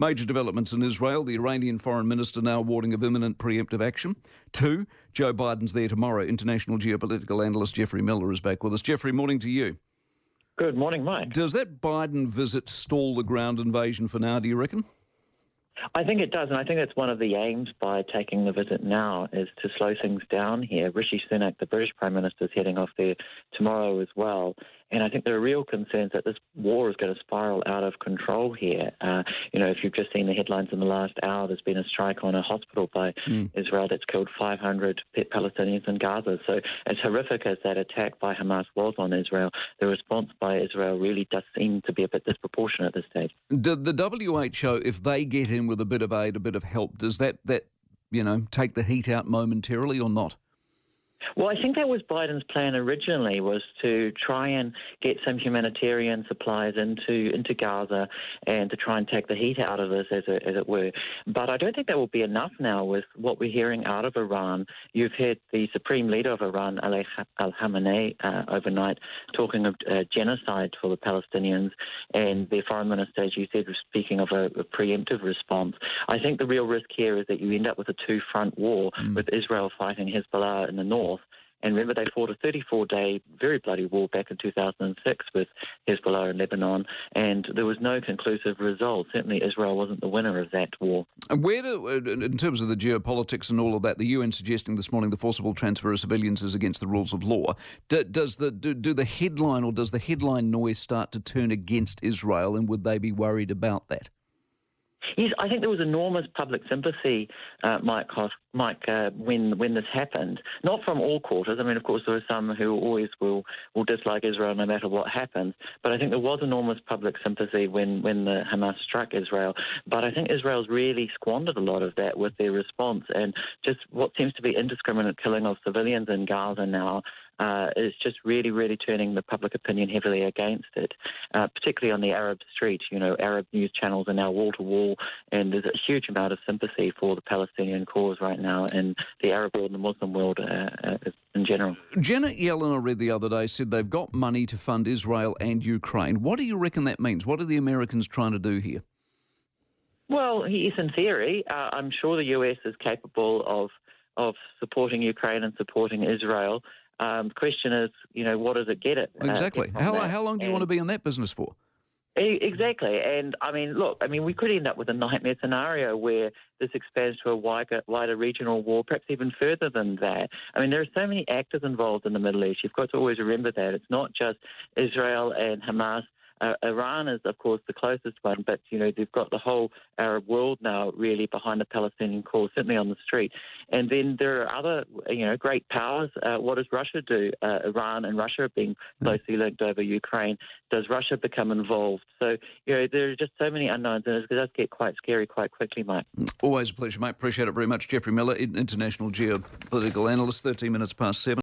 Major developments in Israel. The Iranian foreign minister now warning of imminent preemptive action. 2, Joe Biden's there tomorrow. International geopolitical analyst Geoffrey Miller is back with us. Geoffrey, morning to you. Good morning, Mike. Does that Biden visit stall the ground invasion for now, do you reckon? I think it does, and I think that's one of the aims by taking the visit now is to slow things down here. Rishi Sunak, the British Prime Minister, is heading off there tomorrow as well. And I think there are real concerns that this war is going to spiral out of control here. If you've just seen the headlines in the last hour, there's been a strike on a hospital by Israel that's killed 500 Palestinians in Gaza. So as horrific as that attack by Hamas was on Israel, the response by Israel really does seem to be a bit disproportionate at this stage. The WHO, if they get in with a bit of aid, a bit of help, does that take the heat out momentarily or not? Well, I think that was Biden's plan originally, was to try and get some humanitarian supplies into Gaza and to try and take the heat out of this, as it were. But I don't think that will be enough now with what we're hearing out of Iran. You've heard the supreme leader of Iran, Ali Khamenei, overnight talking of genocide for the Palestinians, and their foreign minister, as you said, was speaking of a preemptive response. I think the real risk here is that you end up with a two-front war with Israel fighting Hezbollah in the north. And remember, they fought a 34-day, very bloody war back in 2006 with Hezbollah in Lebanon, and there was no conclusive result. Certainly Israel wasn't the winner of that war. And in terms of the geopolitics and all of that, the UN suggesting this morning the forcible transfer of civilians is against the rules of law. Does the headline noise start to turn against Israel, and would they be worried about that? Yes, I think there was enormous public sympathy, Mike, when this happened. Not from all quarters. I mean, of course, there are some who always will dislike Israel no matter what happens. But I think there was enormous public sympathy when the Hamas struck Israel. But I think Israel's really squandered a lot of that with their response. And just what seems to be indiscriminate killing of civilians in Gaza now is just really, really turning the public opinion heavily against it, particularly on the Arab street. Arab news channels are now wall-to-wall, and there's a huge amount of sympathy for the Palestinian cause right now in the Arab world and the Muslim world in general. Janet Yellen, I read the other day, said they've got money to fund Israel and Ukraine. What do you reckon that means? What are the Americans trying to do here? Well, yes, in theory, I'm sure the US is capable of supporting Ukraine and supporting Israel. The question is, what does it get it? Exactly. How long do you want to be in that business for? Exactly. And, we could end up with a nightmare scenario where this expands to a wider regional war, perhaps even further than that. I mean, there are so many actors involved in the Middle East. You've got to always remember that. It's not just Israel and Hamas. Iran is, of course, the closest one, but, they've got the whole Arab world now really behind the Palestinian cause, certainly on the street. And then there are other, great powers. What does Russia do? Iran and Russia have been closely linked over Ukraine. Does Russia become involved? So, there are just so many unknowns, and it does get quite scary quite quickly, Mike. Always a pleasure, mate. Appreciate it very much. Geoffrey Miller, international geopolitical analyst, 13 minutes past 7.